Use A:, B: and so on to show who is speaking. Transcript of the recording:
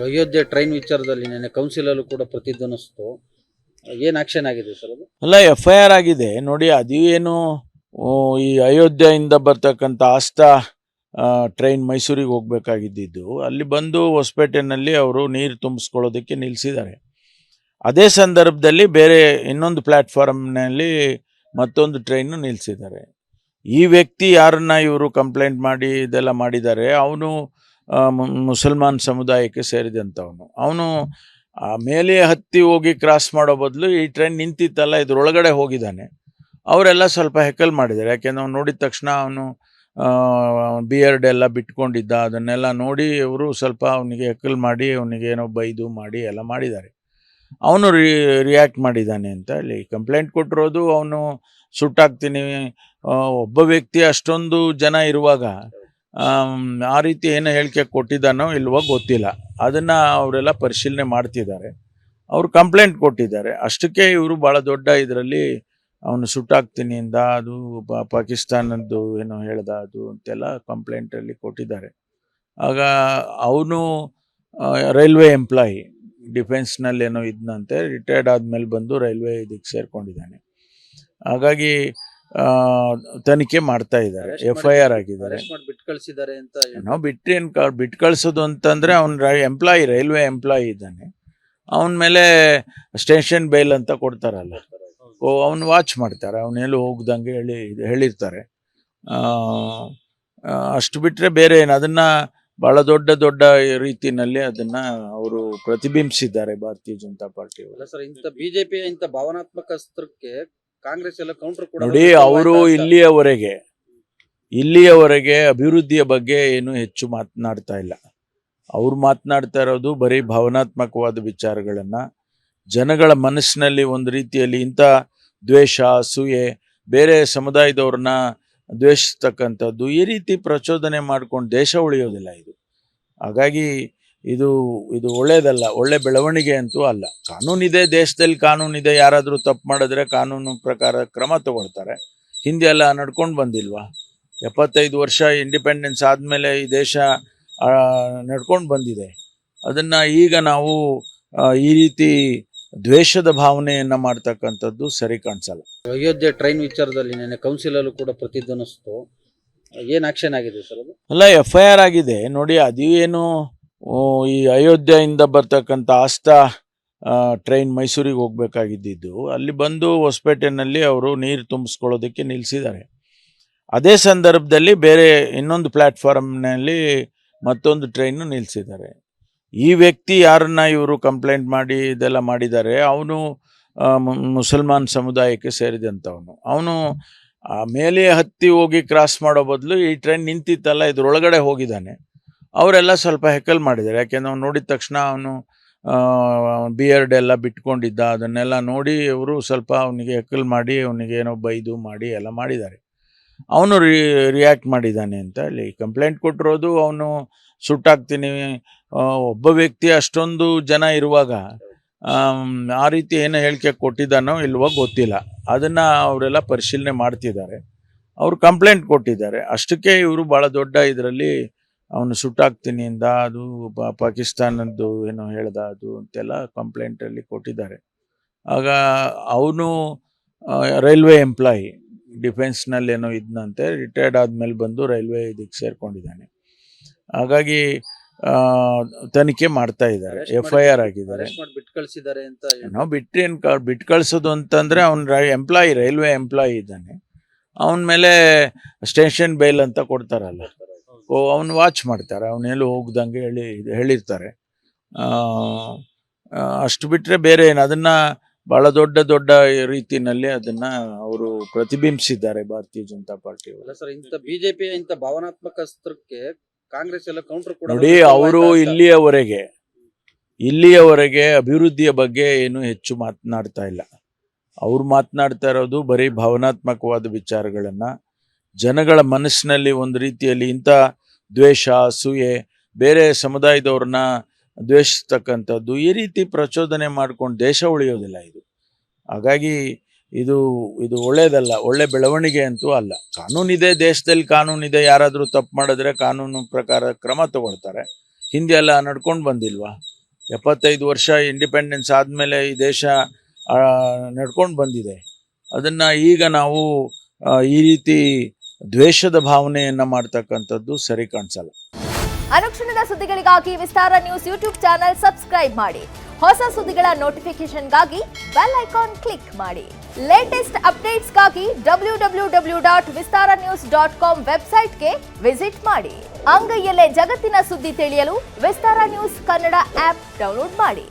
A: Ayodhya train ವಿಚಾರದಲ್ಲಿ ನೆನ್ನೆ ಕೌನ್ಸಿಲಲ್ಲೂ ಕೂಡ ಪ್ರತಿಧ್ವನಿಸ್ತು. ಏನು ಆಕ್ಷನ್ ಆಗಿದೆ ಸರ್ ಅದು?
B: ಅಲ್ಲ, FIR ಆಗಿದೆ ನೋಡಿ. ಅದೇನು ಈ ಅಯೋಧ್ಯೆಯಿಂದ ಬರ್ತಕ್ಕಂಥ ಆಸ್ಥಾ ಟ್ರೈನ್ ಮೈಸೂರಿಗೆ ಹೋಗ್ಬೇಕಾಗಿದ್ದು, ಅಲ್ಲಿ ಬಂದು ಹೊಸಪೇಟೆನಲ್ಲಿ ಅವರು ನೀರು ತುಂಬಿಸ್ಕೊಳ್ಳೋದಕ್ಕೆ ನಿಲ್ಲಿಸಿದ್ದಾರೆ. ಅದೇ ಸಂದರ್ಭದಲ್ಲಿ ಬೇರೆ ಇನ್ನೊಂದು ಪ್ಲ್ಯಾಟ್ಫಾರ್ಮ್ನಲ್ಲಿ ಮತ್ತೊಂದು ಟ್ರೈನು ನಿಲ್ಲಿಸಿದ್ದಾರೆ. ಈ ವ್ಯಕ್ತಿ ಯಾರನ್ನ ಇವರು ಕಂಪ್ಲೇಂಟ್ ಮಾಡಿ ಇದೆಲ್ಲ ಮಾಡಿದ್ದಾರೆ, ಅವನು ಮುಸಲ್ಮಾನ್ ಸಮುದಾಯಕ್ಕೆ ಸೇರಿದಂಥವನು. ಅವನು ಮೇಲೆ ಹತ್ತಿ ಹೋಗಿ ಕ್ರಾಸ್ ಮಾಡೋ ಬದಲು ಈ ಟ್ರೈನ್ ನಿಂತಿತ್ತಲ್ಲ ಇದ್ರೊಳಗಡೆ ಹೋಗಿದ್ದಾನೆ. ಅವರೆಲ್ಲ ಸ್ವಲ್ಪ ಹೆಕಲ್ ಮಾಡಿದ್ದಾರೆ. ಯಾಕೆಂದ್ರೆ ಅವ್ನು ನೋಡಿದ ತಕ್ಷಣ ಅವನು ಬಿಯರ್ಡ್ ಎಲ್ಲ ಬಿಟ್ಕೊಂಡಿದ್ದ. ಅದನ್ನೆಲ್ಲ ನೋಡಿ ಇವರು ಸ್ವಲ್ಪ ಅವನಿಗೆ ಹೆಕಲ್ ಮಾಡಿ ಅವನಿಗೆ ಏನೋ ಬೈದು ಮಾಡಿ ಎಲ್ಲ ಮಾಡಿದ್ದಾರೆ. ಅವನು ರಿಯಾಕ್ಟ್ ಮಾಡಿದ್ದಾನೆ ಅಂತ ಹೇಳಿ ಕಂಪ್ಲೇಂಟ್ ಕೊಟ್ಟಿರೋದು. ಅವನು ಸುಟ್ಟಾಕ್ತೀನಿ, ಒಬ್ಬ ವ್ಯಕ್ತಿ ಅಷ್ಟೊಂದು ಜನ ಇರುವಾಗ ಆ ರೀತಿ ಏನು ಹೇಳಿಕೆ ಕೊಟ್ಟಿದ್ದಾನೋ ಇಲ್ವೋ ಗೊತ್ತಿಲ್ಲ. ಅದನ್ನು ಅವರೆಲ್ಲ ಪರಿಶೀಲನೆ ಮಾಡ್ತಿದ್ದಾರೆ. ಅವರು ಕಂಪ್ಲೇಂಟ್ ಕೊಟ್ಟಿದ್ದಾರೆ. ಅಷ್ಟಕ್ಕೆ ಇವರು ಭಾಳ ದೊಡ್ಡ ಇದರಲ್ಲಿ ಅವನು ಸುಟ್ಟಾಕ್ತೀನಿ ಅಂದ, ಅದು ಪಾಕಿಸ್ತಾನದ್ದು ಏನೋ ಹೇಳ್ದ ಅದು ಅಂತೆಲ್ಲ ಕಂಪ್ಲೇಂಟಲ್ಲಿ ಕೊಟ್ಟಿದ್ದಾರೆ. ಆಗ ಅವನು ರೈಲ್ವೆ ಎಂಪ್ಲಾಯಿ, ಡಿಫೆನ್ಸ್ನಲ್ಲಿ ಏನೋ ಇದ್ನಂತೆ, ರಿಟೈರ್ಡ್ ಆದಮೇಲೆ ಬಂದು ರೈಲ್ವೆ ಇದಕ್ಕೆ ಸೇರ್ಕೊಂಡಿದ್ದಾನೆ. ಹಾಗಾಗಿ ತನಿಖೆ ಮಾಡ್ತಾ ಇದ್ದಾರೆ. FIR ಆಗಿದ್ದಾರೆ. ನಾವು ಬಿಟ್ಟು ಕಳಿಸೋದು ಅಂತಂದರೆ ಅವ್ನು ಎಂಪ್ಲಾಯಿ, ರೈಲ್ವೆ ಎಂಪ್ಲಾಯಿ ಇದ್ದಾನೆ. ಅವನ ಮೇಲೆ ಸ್ಟೇಷನ್ ಬೇಲ್ ಅಂತ ಕೊಡ್ತಾರಲ್ಲ, ಅವನು ವಾಚ್ ಮಾಡ್ತಾರೆ. ಅವನೆಲ್ಲೂ ಹೋಗ್ದಂಗೆ ಹೇಳಿರ್ತಾರೆ. ಅಷ್ಟು ಬಿಟ್ಟರೆ ಬೇರೆ ಏನು, ಅದನ್ನು ಭಾಳ ದೊಡ್ಡ ರೀತಿಯಲ್ಲಿ ಅದನ್ನು ಅವರು ಪ್ರತಿಬಿಂಬಿಸಿದ್ದಾರೆ ಭಾರತೀಯ ಜನತಾ ಪಾರ್ಟಿ.
A: ಸರ್, ಇಂಥ ಬಿಜೆಪಿ ಇಂಥ ಭಾವನಾತ್ಮಕ ಅಸ್ತ್ರಕ್ಕೆ ಕಾಂಗ್ರೆಸ್ ಎಲ್ಲ ಕೌಂಟರ್ ಕೂಡ
B: ನೋಡಿ. ಅವರು ಇಲ್ಲಿಯವರೆಗೆ ಅಭಿವೃದ್ಧಿಯ ಬಗ್ಗೆ ಏನು ಹೆಚ್ಚು ಮಾತನಾಡ್ತಾ ಇಲ್ಲ. ಅವ್ರು ಮಾತನಾಡ್ತಾ ಇರೋದು ಬರೀ ಭಾವನಾತ್ಮಕವಾದ ವಿಚಾರಗಳನ್ನು, ಜನಗಳ ಮನಸ್ಸಿನಲ್ಲಿ ಒಂದು ರೀತಿಯಲ್ಲಿ ಇಂಥ ದ್ವೇಷ, ಅಸೂಯೆ, ಬೇರೆ ಸಮುದಾಯದವ್ರನ್ನ ದ್ವೇಷಿಸ್ತಕ್ಕಂಥದ್ದು, ಈ ರೀತಿ ಪ್ರಚೋದನೆ ಮಾಡ್ಕೊಂಡು ದೇಶ ಉಳಿಯೋದಿಲ್ಲ ಇದು. ಹಾಗಾಗಿ ಇದು ಒಳ್ಳೆಯದಲ್ಲ, ಒಳ್ಳೆ ಬೆಳವಣಿಗೆ ಅಂತೂ ಅಲ್ಲ. ಕಾನೂನಿದೆ, ದೇಶದಲ್ಲಿ ಕಾನೂನಿದೆ. ಯಾರಾದರೂ ತಪ್ಪು ಮಾಡಿದ್ರೆ ಕಾನೂನು ಪ್ರಕಾರ ಕ್ರಮ ತಗೊಳ್ತಾರೆ. ಹಿಂದೆ ಎಲ್ಲ ನಡ್ಕೊಂಡು ಬಂದಿಲ್ವಾ? 75 ವರ್ಷ ಇಂಡಿಪೆಂಡೆನ್ಸ್ ಆದಮೇಲೆ ಈ ದೇಶ ನಡ್ಕೊಂಡು ಬಂದಿದೆ. ಅದನ್ನು ಈಗ ನಾವು ಈ ರೀತಿ ದ್ವೇಷದ ಭಾವನೆಯನ್ನು ಮಾಡ್ತಕ್ಕಂಥದ್ದು ಸರಿ ಕಾಣಿಸಲ್ಲ.
A: ಅಯೋಧ್ಯೆ ಟ್ರೈನ್ ವಿಚಾರದಲ್ಲಿ ನೆನ್ನೆ ಕೌನ್ಸಿಲಲ್ಲೂ ಕೂಡ ಪ್ರತಿಧ್ವನಿಸ್ತು. ಏನು ಆಕ್ಷನ್ ಆಗಿದೆ ಸರ್ ಅದು?
B: ಅಲ್ಲ, FIR ಆಗಿದೆ ನೋಡಿ. ಅದೇನು ಈ ಅಯೋಧ್ಯೆಯಿಂದ ಬರ್ತಕ್ಕಂಥ ಆಸ್ಥಾ ಟ್ರೈನ್ ಮೈಸೂರಿಗೆ ಹೋಗ್ಬೇಕಾಗಿದ್ದು, ಅಲ್ಲಿ ಬಂದು ಹೊಸಪೇಟೆನಲ್ಲಿ ಅವರು ನೀರು ತುಂಬಿಸ್ಕೊಳ್ಳೋದಕ್ಕೆ ನಿಲ್ಲಿಸಿದ್ದಾರೆ. ಅದೇ ಸಂದರ್ಭದಲ್ಲಿ ಬೇರೆ ಇನ್ನೊಂದು ಪ್ಲ್ಯಾಟ್ಫಾರ್ಮ್ನಲ್ಲಿ ಮತ್ತೊಂದು ಟ್ರೈನು ನಿಲ್ಲಿಸಿದ್ದಾರೆ. ಈ ವ್ಯಕ್ತಿ ಯಾರನ್ನ ಇವರು ಕಂಪ್ಲೇಂಟ್ ಮಾಡಿ ಇದೆಲ್ಲ ಮಾಡಿದ್ದಾರೆ, ಅವನು ಮುಸಲ್ಮಾನ್ ಸಮುದಾಯಕ್ಕೆ ಸೇರಿದಂಥವನು. ಅವನು ಮೇಲೆ ಹತ್ತಿ ಹೋಗಿ ಕ್ರಾಸ್ ಮಾಡೋ ಬದಲು ಈ ಟ್ರೈನ್ ನಿಂತಿತ್ತಲ್ಲ ಇದ್ರೊಳಗಡೆ ಹೋಗಿದ್ದಾನೆ. ಅವರೆಲ್ಲ ಸ್ವಲ್ಪ ಹೆಕಲ್ ಮಾಡಿದ್ದಾರೆ. ಯಾಕೆಂದ್ರೆ ಅವ್ನು ನೋಡಿದ ತಕ್ಷಣ ಅವನು ಬಿಯರ್ಡ್ ಎಲ್ಲ ಬಿಟ್ಕೊಂಡಿದ್ದ. ಅದನ್ನೆಲ್ಲ ನೋಡಿ ಇವರು ಸ್ವಲ್ಪ ಅವನಿಗೆ ಹೆಕಲ್ ಮಾಡಿ ಅವನಿಗೆ ಏನೋ ಬೈದು ಮಾಡಿ ಎಲ್ಲ ಮಾಡಿದ್ದಾರೆ. ಅವನು ರಿಯಾಕ್ಟ್ ಮಾಡಿದ್ದಾನೆ ಅಂತ ಹೇಳಿ ಕಂಪ್ಲೇಂಟ್ ಕೊಟ್ಟಿರೋದು. ಅವನು ಸುಟ್ಟಾಕ್ತೀನಿ, ಒಬ್ಬ ವ್ಯಕ್ತಿ ಅಷ್ಟೊಂದು ಜನ ಇರುವಾಗ ಆ ರೀತಿ ಏನು ಹೇಳಿಕೆ ಕೊಟ್ಟಿದ್ದಾನೋ ಇಲ್ವೋ ಗೊತ್ತಿಲ್ಲ. ಅದನ್ನು ಅವರೆಲ್ಲ ಪರಿಶೀಲನೆ ಮಾಡ್ತಿದ್ದಾರೆ. ಅವರು ಕಂಪ್ಲೇಂಟ್ ಕೊಟ್ಟಿದ್ದಾರೆ. ಅಷ್ಟಕ್ಕೆ ಇವರು ಭಾಳ ದೊಡ್ಡ ಇದರಲ್ಲಿ ಅವನು ಸುಟ್ಟಾಕ್ತೀನಿ ಅಂದ, ಅದು ಪಾಕಿಸ್ತಾನದ್ದು ಏನೋ ಹೇಳ್ದ ಅದು ಅಂತೆಲ್ಲ ಕಂಪ್ಲೇಂಟಲ್ಲಿ ಕೊಟ್ಟಿದ್ದಾರೆ. ಆಗ ಅವನು ರೈಲ್ವೆ ಎಂಪ್ಲಾಯಿ, ಡಿಫೆನ್ಸ್ನಲ್ಲಿ ಏನೋ ಇದ್ನಂತೆ, ರಿಟೈರ್ಡ್ ಆದಮೇಲೆ ಬಂದು ರೈಲ್ವೆ ಇದಕ್ಕೆ ಸೇರ್ಕೊಂಡಿದ್ದಾನೆ. ಹಾಗಾಗಿ ತನಿಖೆ ಮಾಡ್ತಾ ಇದ್ದಾರೆ. FIR ಆಗಿದ್ದಾರೆ. ನಾವು ಬಿಟ್ಟು ಕಳಿಸೋದು ಅಂತಂದರೆ ಅವ್ನು ಎಂಪ್ಲಾಯಿ, ರೈಲ್ವೆ ಎಂಪ್ಲಾಯಿ ಇದ್ದಾನೆ. ಅವನ ಮೇಲೆ ಸ್ಟೇಷನ್ ಬೇಲ್ ಅಂತ ಕೊಡ್ತಾರಲ್ಲ, ಅವನು ವಾಚ್ ಮಾಡ್ತಾರೆ. ಅವನೆಲ್ಲೂ ಹೋಗ್ದಂಗೆ ಹೇಳಿರ್ತಾರೆ. ಅಷ್ಟು ಬಿಟ್ಟರೆ ಬೇರೆ ಏನು, ಅದನ್ನು ಭಾಳ ದೊಡ್ಡ ರೀತಿಯಲ್ಲಿ ಅದನ್ನು ಅವರು ಪ್ರತಿಬಿಂಬಿಸಿದ್ದಾರೆ ಭಾರತೀಯ ಜನತಾ ಪಾರ್ಟಿ.
A: ಸರ್, ಇಂಥ ಬಿಜೆಪಿ ಇಂಥ ಭಾವನಾತ್ಮಕ ಅಸ್ತ್ರಕ್ಕೆ ಕಾಂಗ್ರೆಸ್ ಎಲ್ಲ ಕೌಂಟರ್ ಕೂಡ
B: ನೋಡಿ. ಅವರು ಇಲ್ಲಿಯವರೆಗೆ ಅಭಿವೃದ್ಧಿಯ ಬಗ್ಗೆ ಏನು ಹೆಚ್ಚು ಮಾತನಾಡ್ತಾ ಇಲ್ಲ. ಅವ್ರು ಮಾತನಾಡ್ತಾ ಇರೋದು ಬರೀ ಭಾವನಾತ್ಮಕವಾದ ವಿಚಾರಗಳನ್ನು, ಜನಗಳ ಮನಸ್ಸಿನಲ್ಲಿ ಒಂದು ರೀತಿಯಲ್ಲಿ ಇಂಥ ದ್ವೇಷ, ಅಸೂಯೆ, ಬೇರೆ ಸಮುದಾಯದವ್ರನ್ನ ದ್ವೇಷಿಸ್ತಕ್ಕಂಥದ್ದು, ಈ ರೀತಿ ಪ್ರಚೋದನೆ ಮಾಡ್ಕೊಂಡು ದೇಶ ಉಳಿಯೋದಿಲ್ಲ ಇದು. ಹಾಗಾಗಿ ಇದು ಒಳ್ಳೆಯದಲ್ಲ, ಒಳ್ಳೆ ಬೆಳವಣಿಗೆ ಅಂತೂ ಅಲ್ಲ. ಕಾನೂನಿದೆ, ದೇಶದಲ್ಲಿ ಕಾನೂನಿದೆ. ಯಾರಾದರೂ ತಪ್ಪು ಮಾಡಿದ್ರೆ ಕಾನೂನು ಪ್ರಕಾರ ಕ್ರಮ ತಗೊಳ್ತಾರೆ. ಹಿಂದೆ ಎಲ್ಲ ನಡ್ಕೊಂಡು ಬಂದಿಲ್ವಾ? 75 ವರ್ಷ ಇಂಡಿಪೆಂಡೆನ್ಸ್ ಆದಮೇಲೆ ಈ ದೇಶ ನಡ್ಕೊಂಡು ಬಂದಿದೆ. ಅದನ್ನು ಈಗ ನಾವು ಈ ರೀತಿ ದ್ವೇಷದ ಭಾವನೆಯನ್ನು ಮಾಡ್ತಕ್ಕಂಥದ್ದು ಸರಿ ಕಾಣಿಸಲ್ಲ.
C: ಅನುಕ್ಷಣದ ಸುದ್ದಿಗಳಿಗಾಗಿ ವಿಸ್ತಾರ ನ್ಯೂಸ್ ಯೂಟ್ಯೂಬ್ ಚಾನೆಲ್ ಸಬ್ಸ್ಕ್ರೈಬ್ ಮಾಡಿ. ಹೊಸ ಸುದ್ದಿಗಳ ನೋಟಿಫಿಕೇಶನ್ಗಾಗಿ ಬೆಲ್ ಐಕಾನ್ ಕ್ಲಿಕ್ ಮಾಡಿ. ಲೇಟೆಸ್ಟ್ ಅಪ್ಡೇಟ್ಸ್ಗಾಗಿ www.vistaranews.com ವೆಬ್ಸೈಟ್ಗೆ ವಿಸಿಟ್ ಮಾಡಿ. ಅಂಗೈಯಲ್ಲೇ ಜಗತ್ತಿನ ಸುದ್ದಿ ತಿಳಿಯಲು ವಿಸ್ತಾರ ನ್ಯೂಸ್ ಕನ್ನಡ ಆಪ್ ಡೌನ್ಲೋಡ್ ಮಾಡಿ.